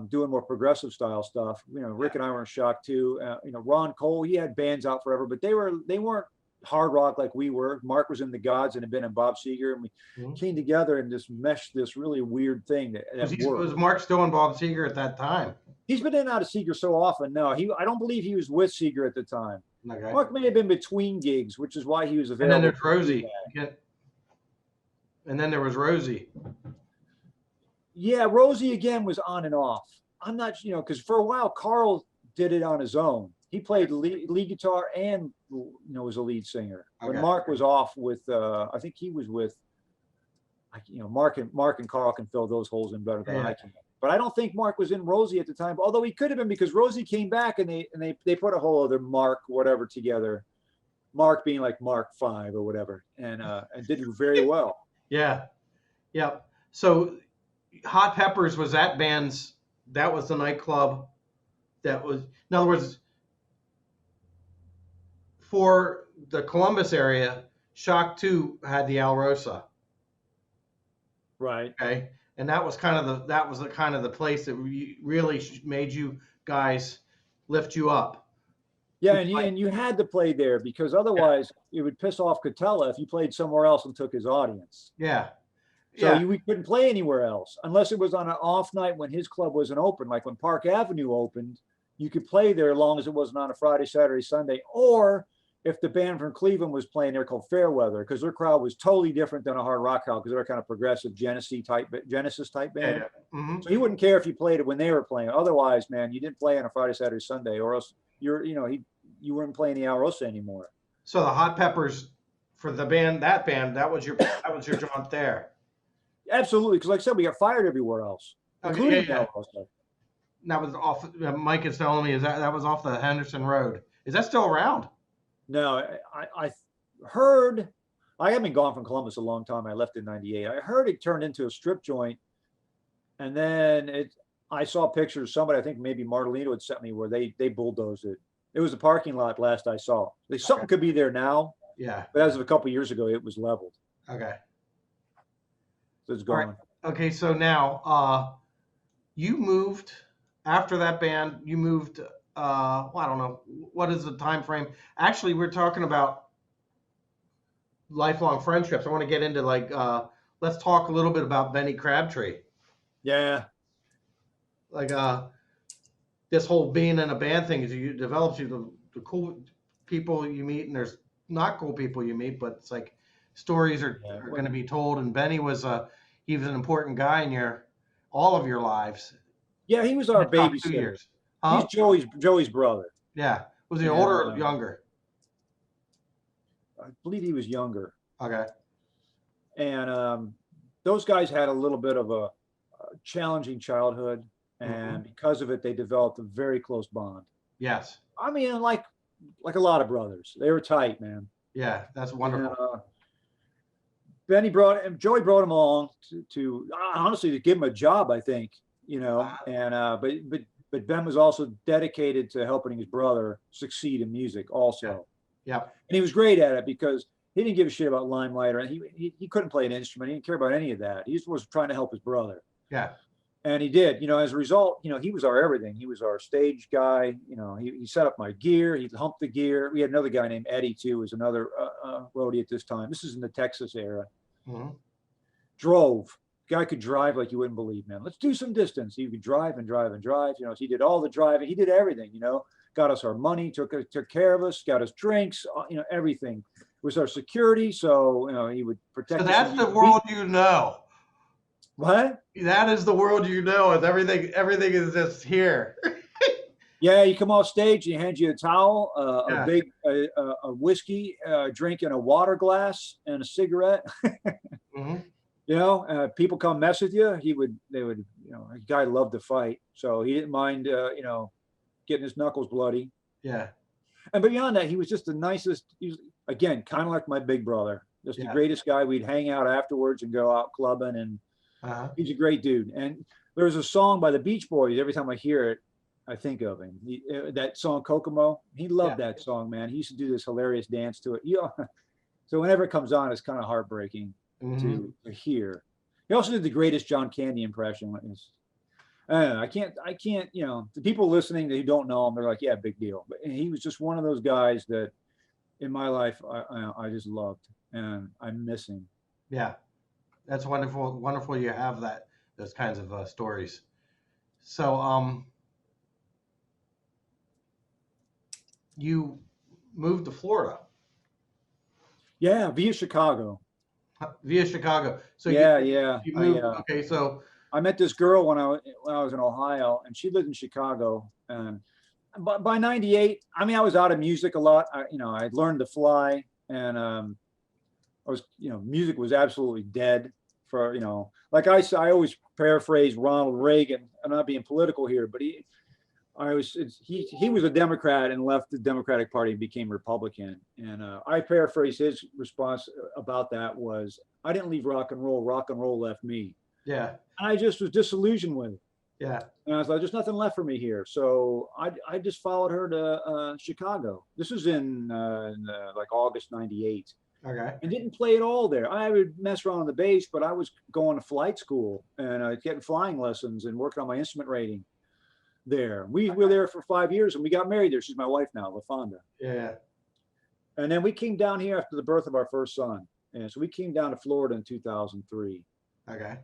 doing more progressive style stuff. Rick and I were in shock too. Ron Cole, he had bands out forever, but they weren't hard rock like we were. Mark was in the Gods and had been in Bob Seger, and we came together and just meshed this really weird thing that worked. Was Mark still in Bob Seger at that time? He's been in and out of Seger so often. No, I don't believe he was with Seger at the time. Okay. Mark may have been between gigs, which is why he was available. And then there's Rosie. And then there was Rosie. Yeah, Rosie again was on and off. I'm not, because for a while Carl did it on his own. He played lead guitar and was a lead singer. Okay. When Mark was off with, I think he was with, Mark and Carl can fill those holes in better than I can. But I don't think Mark was in Rosie at the time. Although he could have been, because Rosie came back and they put a whole other Mark whatever together. Mark being like Mark 5 or whatever, and did very well. Yeah. So Hot Peppers was that band's. That was the nightclub. That was, in other words, for the Columbus area, Shock 2 had the Al Rosa. Right. Okay. And that was kind of the place that really made you guys lift you up. Yeah, and you had to play there, because otherwise it would piss off Catella if you played somewhere else and took his audience. Yeah. So we couldn't play anywhere else unless it was on an off night when his club wasn't open. Like when Park Avenue opened, you could play there as long as it wasn't on a Friday, Saturday, Sunday, or if the band from Cleveland was playing there called Fairweather, because their crowd was totally different than a hard rock crowd, because they were kind of progressive Genesis type band. Yeah. Mm-hmm. So he wouldn't care if you played it when they were playing. Otherwise, man, you didn't play on a Friday, Saturday, Sunday, or else you weren't playing the Al Rosa anymore. So the Hot Peppers, for that was your jaunt there. Absolutely, because like I said, we got fired everywhere else, including Al Rosa. That was off. Mike is telling me that was off the Henderson Road. Is that still around? No, I heard. I haven't gone from Columbus a long time. I left in '98. I heard it turned into a strip joint, and then I saw pictures. Somebody, I think maybe Martelino had sent me, where they bulldozed it. It was the parking lot last I saw. Something could be there now. Yeah. But as of a couple of years ago, it was leveled. Okay. So it's gone. Right. Okay, so now you moved after that band. You moved. I don't know, what is the time frame? Actually, we're talking about lifelong friendships. I want to get into let's talk a little bit about Benny Crabtree. Yeah. Like this whole being in a band thing develops you the cool people you meet, and there's not cool people you meet, but it's like stories are going to be told. And Benny was he was an important guy in all of your lives. Yeah, he was our babysitter. Huh? He's Joey's brother. Yeah. Was he older or younger? I believe he was younger. Okay. And those guys had a little bit of a challenging childhood, and because of it, they developed a very close bond. Yes. I mean, like a lot of brothers. They were tight, man. Yeah, that's wonderful. And, Joey brought him along to honestly to give him a job, I think. And but Ben was also dedicated to helping his brother succeed in music also. Yeah. And he was great at it, because he didn't give a shit about limelight, or he couldn't play an instrument. He didn't care about any of that. He just was trying to help his brother. Yeah. And he did, as a result, he was our everything. He was our stage guy. He set up my gear. He humped the gear. We had another guy named Eddie too, who was another roadie at this time. This is in the Texas era. Mm-hmm. Drove. Guy could drive like you wouldn't believe, man. Let's do some distance. He could drive and drive and drive. So he did all the driving. He did everything. Got us our money, took care of us, got us drinks. Everything. It was our security. So he would protect. So that's the world you know. What? That is the world you know. Is everything is just here. Yeah, you come off stage, he hands you a towel, a big a whiskey drink in a water glass, and a cigarette. People come mess with you. A guy loved to fight, so he didn't mind, getting his knuckles bloody. Yeah. And beyond that, he was just the nicest. He was, again, kind of like my big brother, just the greatest guy. We'd hang out afterwards and go out clubbing, and he's a great dude. And there's a song by the Beach Boys. Every time I hear it, I think of him. That song Kokomo. He loved that song, man. He used to do this hilarious dance to it. So whenever it comes on, it's kind of heartbreaking to hear. He also did the greatest John Candy impression. I can't, the people listening who don't know him, they're like, yeah, big deal. But he was just one of those guys that in my life, I just loved, and I miss him. Yeah, that's wonderful. Wonderful you have those kinds of stories. So, you moved to Florida Yeah, via Chicago. via Chicago. So Yeah, yeah. you moved. Okay, so I met this girl when I was in Ohio, and she lived in Chicago. And by '98, I mean, I was out of music a lot. I'd learned to fly, and I was, music was absolutely dead for, like I always paraphrase Ronald Reagan. I'm not being political here, but he was a Democrat and left the Democratic Party and became Republican. And I paraphrase his response about that was, I didn't leave rock and roll left me. yeah, And I just was disillusioned with it. yeah, And I was like, there's nothing left for me here. So I just followed her to Chicago. This was in like August '98. okay, And didn't play at all there. I would mess around on the bass, but I was going to flight school and getting flying lessons and working on my instrument rating there. We were there for 5 years and we got married there. She's my wife now, LaFonda. yeah, And then we came down here after the birth of our first son. And so we came down to Florida in 2003. okay,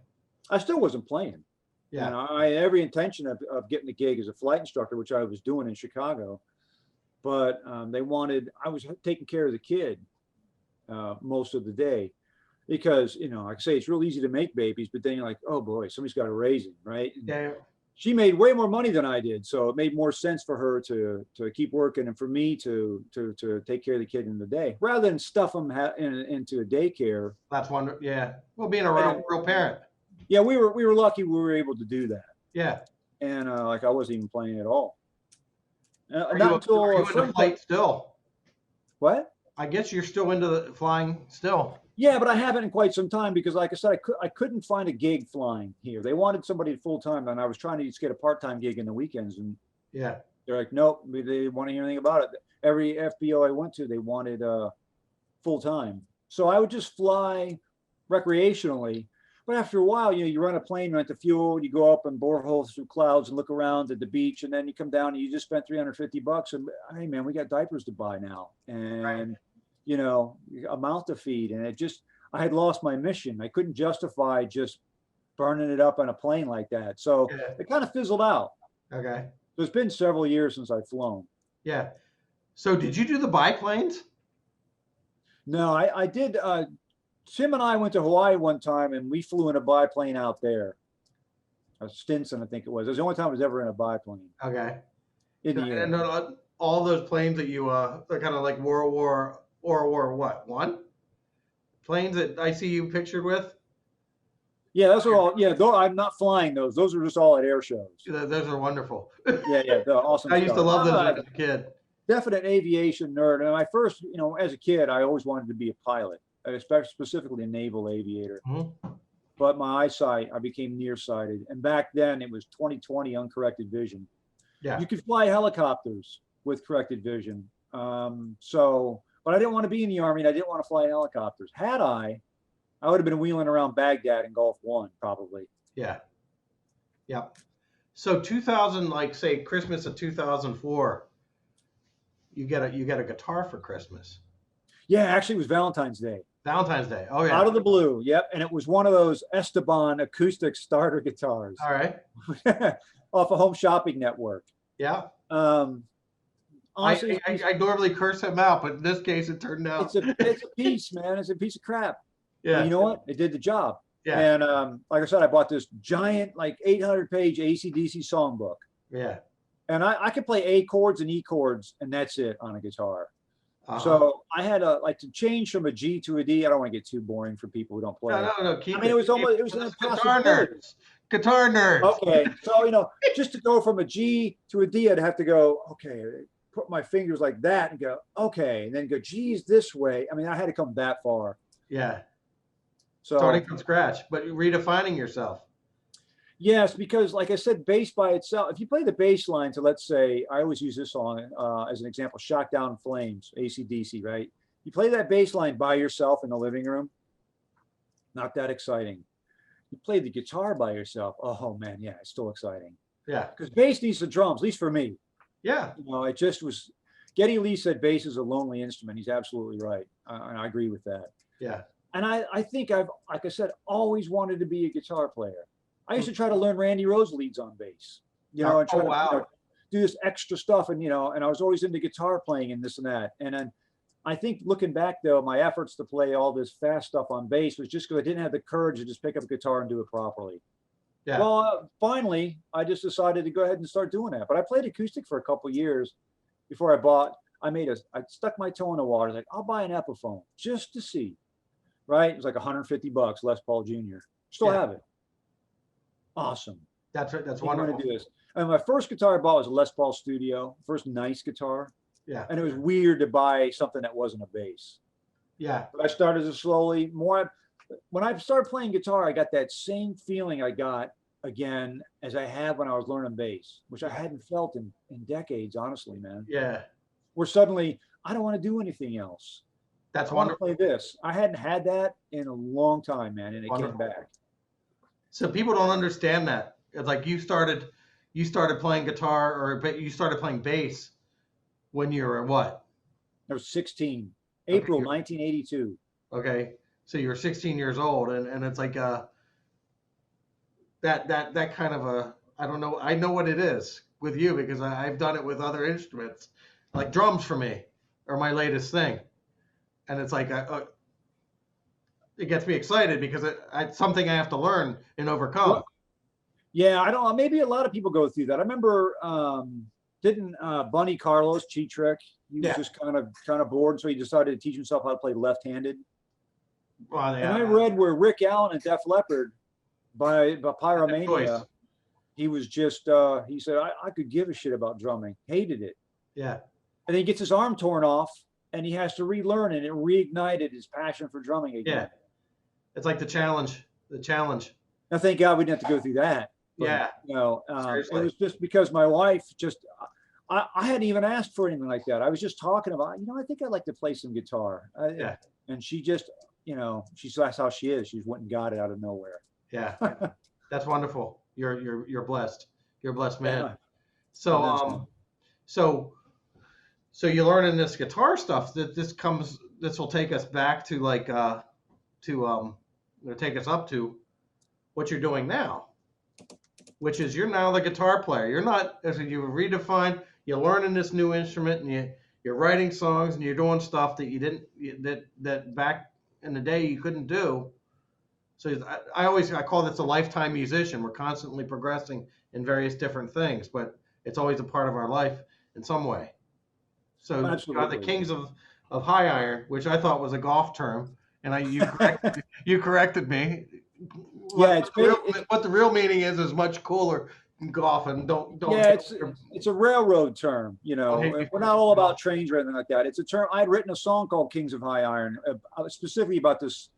I still wasn't playing. yeah, And I had every intention of getting a gig as a flight instructor, which I was doing in Chicago. But I was taking care of the kid most of the day because, like I say, it's real easy to make babies, but then you're like, oh boy, somebody's got to raise him, right? And yeah, she made way more money than I did. So it made more sense for her to keep working and for me to take care of the kid in the day rather than stuff him into a daycare. that's wonderful. Yeah, well, being a real parent. Yeah, we were lucky we were able to do that. Yeah. And like I wasn't even playing at all. Are Not you, until are you into flight still? What? I guess you're still into the flying still. Yeah, but I haven't in quite some time because, like I said, I couldn't find a gig flying here. They wanted somebody full time, and I was trying to just get a part time gig in the weekends, and Yeah, they're like, nope, they didn't want to hear anything about it. Every FBO I went to, they wanted full time, so I would just fly recreationally. But after a while, you run a plane, rent the fuel, you go up and bore holes through clouds and look around at the beach, and then you come down and you just spent $350, and hey man, we got diapers to buy now, and right. a mouth to feed, and I had lost my mission. I couldn't justify just burning it up on a plane like that, so Yeah. it kind of fizzled out. Okay. So it's been several years since I've flown. Yeah. So did you do the biplanes? No, I did. Tim and I went to Hawaii one time, and we flew in a biplane out there. Stinson, I think it was. It was the only time I was ever in a biplane. Okay. In the And air. all those planes that you they're kind of like World War what? One? Planes that I see you pictured with? Yeah, those are all. Yeah, though I'm not flying those. Those are just all at air shows. Those are wonderful. Yeah, they're awesome. I used to stuff. love I'm those a as a kid. definite aviation nerd, and my first, as a kid, I always wanted to be a pilot, especially specifically a naval aviator. Mm-hmm. But my eyesight, I became nearsighted, and back then it was 20/20 uncorrected vision. Yeah. You could fly helicopters with corrected vision. But I didn't want to be in the Army, and I didn't want to fly helicopters. Had I would have been wheeling around Baghdad in Gulf One, probably. Yeah. Yeah. So 2000, like say Christmas of 2004, you get a guitar for Christmas. Yeah, actually, it was Valentine's Day. Valentine's Day. Oh yeah. Out of the blue. Yep, and it was one of those Esteban acoustic starter guitars. All right. Off a Home Shopping Network. Yeah. Honestly, I normally curse him out, but in this case, it turned out it's a piece, man. It's a piece of crap. Yeah. But you know what? It did the job. Yeah. And like I said, I bought this giant, like 800-page AC/DC songbook. Yeah. And I could play A chords and E chords, and that's it on a guitar. Uh-huh. So I had to change from a G to a D. I don't want to get too boring for people who don't play. No. It was almost, it was an guitar impossibility. nerds. Guitar nerds. Okay, so just to go from a G to a D, I'd have to go, okay, put my fingers like that and go, okay, and then go G's this way. I mean, I had to come that far. Yeah. So Starting from scratch, but redefining yourself. yes, because like I said, bass by itself, if you play the bass line to, let's say, I always use this song as an example, Shot Down in Flames, AC/DC, right? You play that bass line by yourself in the living room, not that exciting. you play the guitar by yourself. Oh man, yeah, it's still exciting. Yeah. Because bass needs the drums, at least for me. Yeah. You know, it just was. Geddy Lee said bass is a lonely instrument. He's absolutely right. And I agree with that. Yeah. And I think I've, like I said, always wanted to be a guitar player. I used to try to learn Randy Rhoads leads on bass, you know, and try to do this extra stuff. And, you know, and I was always into guitar playing and this and that. And then I think looking back, though, my efforts to play all this fast stuff on bass was just because I didn't have the courage to just pick up a guitar and do it properly. Yeah. Well, finally, I just decided to go ahead and start doing that. But I played acoustic for a couple of years before I stuck my toe in the water. I was like, I'll buy an Epiphone just to see. Right? It was like $150, Les Paul Jr. Still have it. Awesome. That's right. That's wonderful. wonderful. To do this. And my first guitar I bought was a Les Paul Studio, first nice guitar. Yeah. And it was weird to buy something that wasn't a bass. Yeah. But I started to slowly more. When I started playing guitar, I got that same feeling I got again as I had when I was learning bass, which I hadn't felt in decades, honestly, man. Yeah. Where suddenly I don't want to do anything else. That's I want to wonderful. play this. I hadn't had that in a long time, man, and it Wonderful. came back. So people don't understand that. It's like you started playing guitar, or you started playing bass when you were what? I was 16, April Okay. 1982. Okay. So you were 16 years old, and it's like that kind of a, I don't know. I know what it is with you because I've done it with other instruments, like drums for me are my latest thing, and it's like it gets me excited because it's something I have to learn and overcome. Well, yeah, I don't know. Maybe a lot of people go through that. I remember, didn't Bunny Carlos, Cheat Trick? He was just kind of bored, so he decided to teach himself how to play left-handed. Well, yeah. And I read where Rick Allen and Def Leppard by Pyromania, he was just he said I could give a shit about drumming, hated it. Yeah. And then he gets his arm torn off, and he has to relearn, and it reignited his passion for drumming again. Yeah. It's like the challenge. Now, thank God we didn't have to go through that. But, Yeah. You know, it was just because my wife just, I hadn't even asked for anything like that. I was just talking about, you know, I think I'd like to play some guitar. Yeah. And she just, you know, that's how she is. She just went and got it out of nowhere. Yeah. That's wonderful. You're blessed. You're a blessed man. Yeah. So you're learning this guitar stuff. This will take us back to like take us up to what you're doing now, which is you're now the guitar player. You're not, as you redefine, you're learning this new instrument and you're writing songs and you're doing stuff that you didn't, that back in the day you couldn't do. So I call this a lifetime musician. We're constantly progressing in various different things, but it's always a part of our life in some way. So you are the Kings of High Iron, which I thought was a golf term, and you corrected me. Yeah, what the real meaning is much cooler than golf, and don't. Yeah, it's a railroad term. You know, we're not all about trains or anything like that. It's a term. I'd written a song called "Kings of High Iron," specifically about this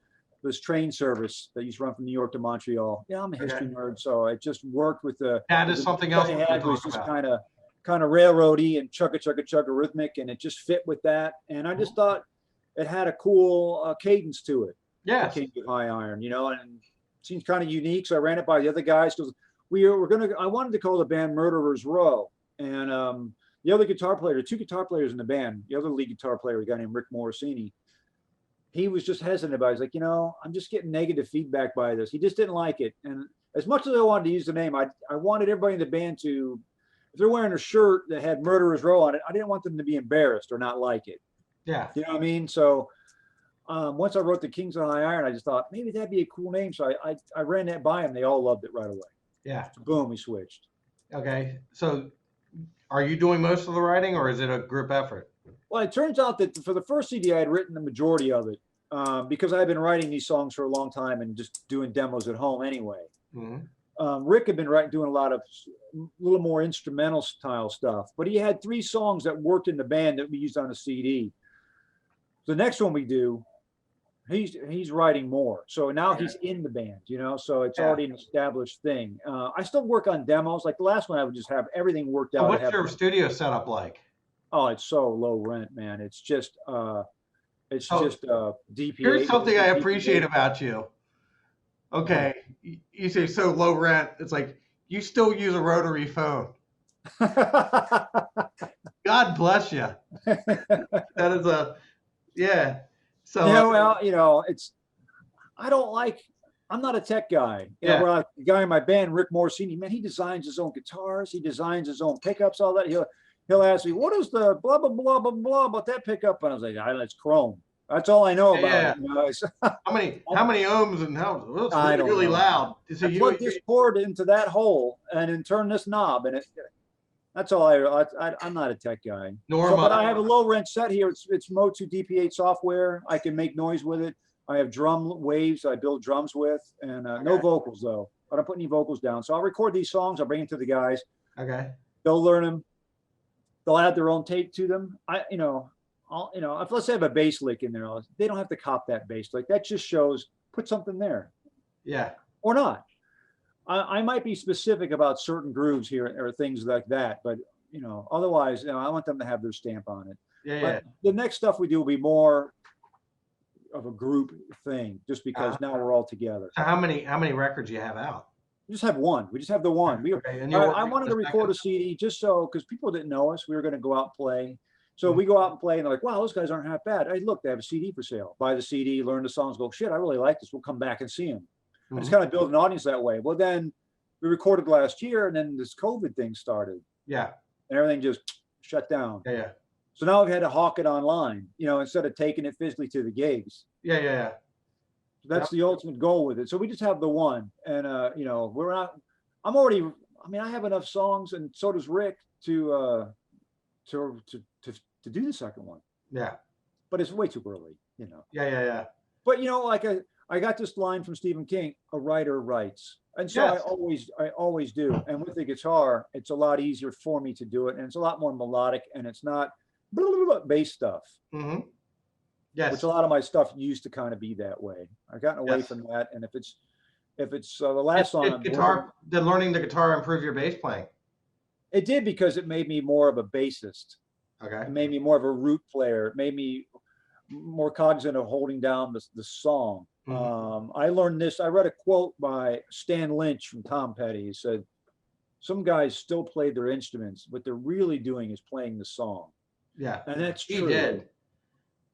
train service that used to run from New York to Montreal. Yeah, I'm a history nerd, so I just worked with the. That is something else. It was just kind of railroady and chugga rhythmic, and it just fit with that. And I just thought it had a cool cadence to it. Yeah, Kings of High Iron, you know, and it seems kind of unique. So I ran it by the other guys because I wanted to call the band Murderers Row, and the other guitar player, two guitar players in the band, the other lead guitar player, a guy named Rick Morosini, he was just hesitant about it. He's like, you know, I'm just getting negative feedback by this. He just didn't like it. And as much as I wanted to use the name, I wanted everybody in the band to, if they're wearing a shirt that had Murderers Row on it, I didn't want them to be embarrassed or not like it. Yeah. You know what I mean? So once I wrote the Kings of High Iron, I just thought maybe that'd be a cool name. So I ran that by them. They all loved it right away. Yeah. So boom, we switched. Okay. So are you doing most of the writing or is it a group effort? Well, it turns out that for the first CD, I had written the majority of it because I had been writing these songs for a long time and just doing demos at home anyway. Mm-hmm. Rick had been doing a lot of little more instrumental style stuff, but he had 3 songs that worked in the band that we used on a CD. The next one we do, he's writing more. So now he's in the band, you know, so it's already an established thing. I still work on demos. Like the last one, I would just have everything worked out. What's your studio setup like? Oh, it's so low rent, man. It's just DPA. Here's something I appreciate about you. Okay, you say so low rent. It's like you still use a rotary phone. God bless you. That is a yeah. So Well, I don't like. I'm not a tech guy. yeah, Where the guy in my band, Rick Morsini, man, he designs his own guitars, he designs his own pickups, all that. He'll ask me, "What is the blah blah blah blah blah about that pickup?" And I was like, "It's Chrome. That's all I know about yeah. it." How many ohms and how? Well, it's I really don't really know. loud. So I plug this cord into that hole and then turn this knob, and that's all I'm not a tech guy. But I have a low rent set here. It's Motu DP8 software. I can make noise with it. I have drum waves I build drums with, and no vocals though. I don't put any vocals down. So I'll record these songs. I'll bring them to the guys. Okay. They'll learn them. They'll add their own tape to them. If let's say I have a bass lick in there, they don't have to cop that bass lick. That just shows put something there. Yeah. Or not. I might be specific about certain grooves here or things like that, but otherwise, I want them to have their stamp on it. Yeah. But the next stuff we do will be more of a group thing, just because now we're all together. So how many records you have out? We just have one. We just have the one. I wanted to record a CD just so, because people didn't know us. We were going to go out and play. So we go out and play, and they're like, "Wow, those guys aren't half bad." Hey, look, they have a CD for sale. Buy the CD, learn the songs. Go, shit, I really like this. We'll come back and see them. I just kind of build an audience that way. Well, then we recorded last year, and then this COVID thing started. Yeah. And everything just shut down. Yeah. So now we've had to hawk it online, instead of taking it physically to the gigs. Yeah. So that's the ultimate goal with it. So we just have the one, and we're not. I have enough songs, and so does Rick to do the second one. Yeah. But it's way too early, Yeah. But I got this line from Stephen King: "A writer writes," and so I always do. And with the guitar, it's a lot easier for me to do it, and it's a lot more melodic, and it's not bass stuff. Mm-hmm. Yes. Which a lot of my stuff used to kind of be that way. I've gotten away from that, and if it's the last song, did learning the guitar improve your bass playing? It did, because it made me more of a bassist. Okay. It made me more of a root player. It made me more cognizant of holding down the song. Mm-hmm. I learned this. I read a quote by Stan Lynch from Tom Petty. He said, "Some guys still play their instruments. What they're really doing is playing the song." Yeah. And that's true. He did.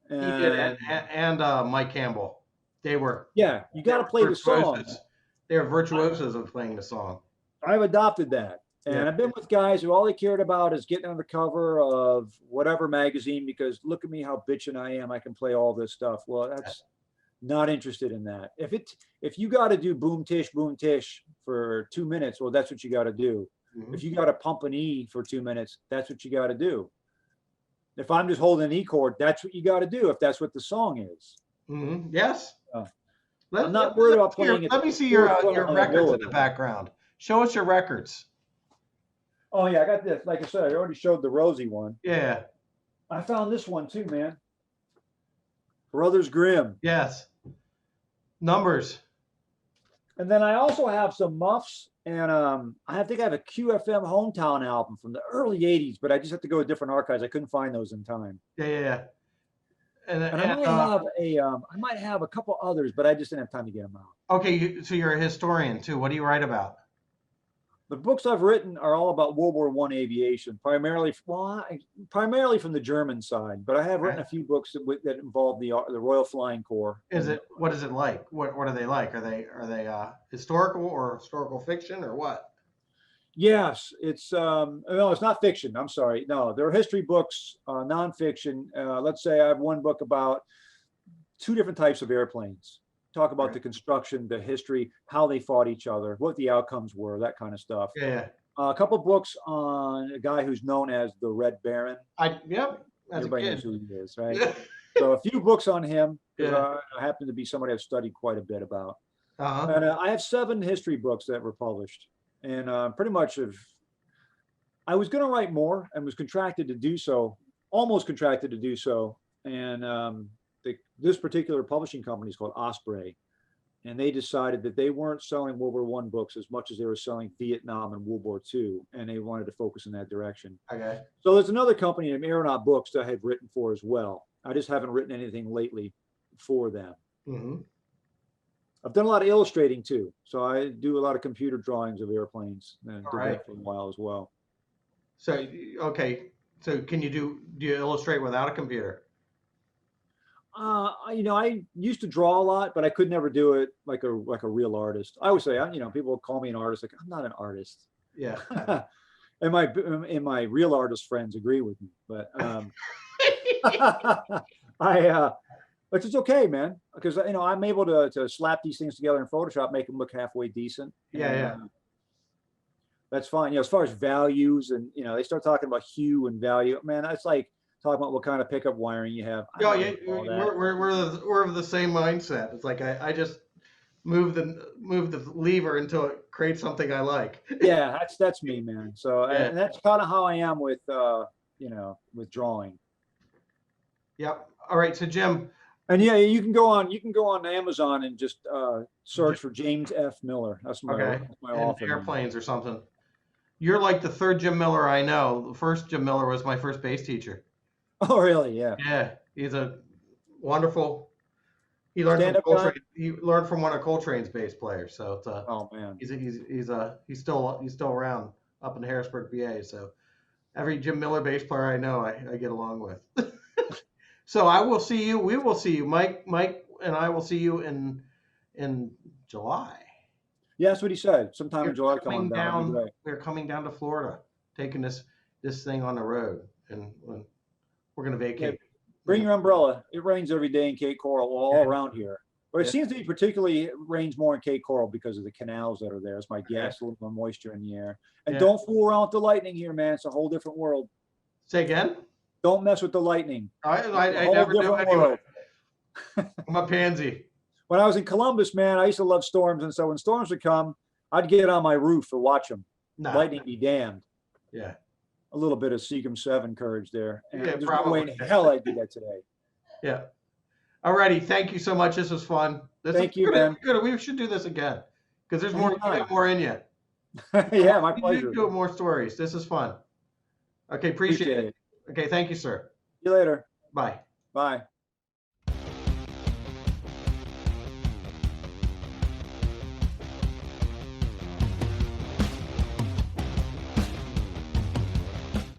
And Mike Campbell. They were. Yeah, you got to play the song. They are virtuosos of playing the song. I've adopted that. And I've been with guys who all they cared about is getting on the cover of whatever magazine, because look at me, how bitchin' I am. I can play all this stuff. Well, that's not interested in that. If you got to do boom tish for 2 minutes, well, that's what you got to do. Mm-hmm. If you got to pump an E for 2 minutes, that's what you got to do. If I'm just holding an E chord, that's what you got to do if that's what the song is. Mm-hmm. Yes. I'm not worried about playing it. Let me see your records in the background. Show us your records. Oh, yeah, I got this. Like I said, I already showed the Rosie one. Yeah. I found this one too, man. Brothers Grimm. Yes. Numbers. And then I also have some muffs, and I think I have a QFM Hometown album from the early 80s, but I just have to go to different archives. I couldn't find those in time. Yeah. And I might have a couple others, but I just didn't have time to get them out. Okay, so you're a historian too. What do you write about? The books I've written are all about World War I aviation, primarily from the German side. But I have written a few books that involve the Royal Flying Corps. What is it like? What are they like? Are they historical or historical fiction or what? Yes, it's no, it's not fiction. I'm sorry. No, they're history books, nonfiction. Let's say I have one book about 2 different types of airplanes. Talk about the construction, the history, how they fought each other, what the outcomes were, that kind of stuff. Yeah. A couple books on a guy who's known as the Red Baron. Everybody knows who he is, right? So a few books on him, because I happen to be somebody I've studied quite a bit about. Uh-huh. And I have 7 history books that were published. And pretty much I was going to write more and was contracted to do so, almost contracted to do so. And this particular publishing company is called Osprey. And they decided that they weren't selling World War I books as much as they were selling Vietnam and World War II. And they wanted to focus in that direction. Okay. So there's another company named Aeronaut Books that I have written for as well. I just haven't written anything lately for them. Mm-hmm. I've done a lot of illustrating too. So I do a lot of computer drawings of airplanes and did right. that for a while as well. So, okay. So do you illustrate without a computer? I used to draw a lot, but I could never do it like a real artist. I would say, people call me an artist. Like I'm not an artist. Yeah. And my real artist friends agree with me, but but it's okay, man, because I'm able to slap these things together in Photoshop, make them look halfway decent. Yeah, and, yeah. That's fine. As far as values and they start talking about hue and value, man, that's like talking about what kind of pickup wiring you have. Oh, yeah. We're of the same mindset. It's like I just move the lever until it creates something I like. Yeah, that's me, man. So Yeah. and that's kind of how I am with with drawing. Yep. All right. So Jim. And yeah, you can go on Amazon and just search for James F. Miller. That's my Okay. my And author name. airplanes or something. You're like the third Jim Miller I know. The first Jim Miller was my first bass teacher. Oh, really? Yeah. Yeah, he's a wonderful. He learned Stand-up from guy? Coltrane. He learned from one of Coltrane's bass players. So it's Oh man. he's still around up in Harrisburg, VA. So every Jim Miller bass player I know, I get along with. So I will see you. We will see you, Mike, and I will see you in July. Yeah, that's what he said. Sometime in July, Coming coming down. down. We're coming down to Florida, taking this thing on the road, and we're gonna vacate. Bring your umbrella. It rains every day in Cape Coral, all around here. But it Yeah. seems to be particularly rains more in Cape Coral because of the canals that are there. It's my guess, a little more moisture in the air. And Yeah. don't fool around with the lightning here, man. It's a whole different world. Say again. Don't mess with the lightning. I Whole never do different anyway. world. I'm a pansy. When I was in Columbus, man, I used to love storms. And so when storms would come, I'd get on my roof to watch them. No. Lightning be damned. Yeah. A little bit of Seagram 7 courage there. And Yeah, there's no probably. way in hell I'd do that today. Yeah. Alrighty. Thank you so much. This was fun. Thank you, good, man. Good. We should do this again because there's more. You Anytime. got more in you. Yeah, my You pleasure. do more stories. This is fun. Okay. Appreciate it. Okay. Thank you, sir. See you later. Bye. Bye.